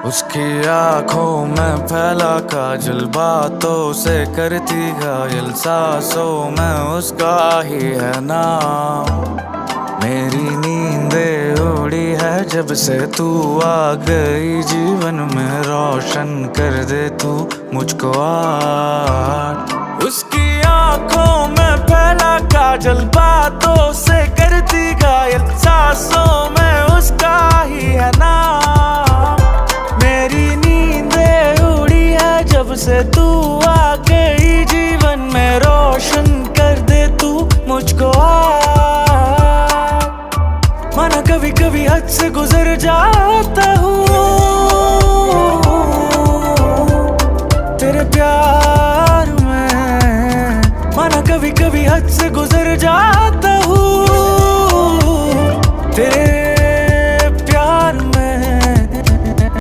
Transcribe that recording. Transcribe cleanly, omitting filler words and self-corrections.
उसकी आंखों में फैला काजल, बातों से करती घायल, सांसों में उसका ही है नाम। मेरी नींदें उड़ी है जब से तू आ गई जीवन में, रोशन कर दे तू मुझको आज। उसकी आंखों में फैला काजल, बातों से करती घायल, सांसों में उसका ही है नाम। मेरी नींदें उड़ी है जब से तू आ गई जीवन में, रोशन कर दे तू मुझको आज। माना कभी कभी हद से गुजर जाता हूँ,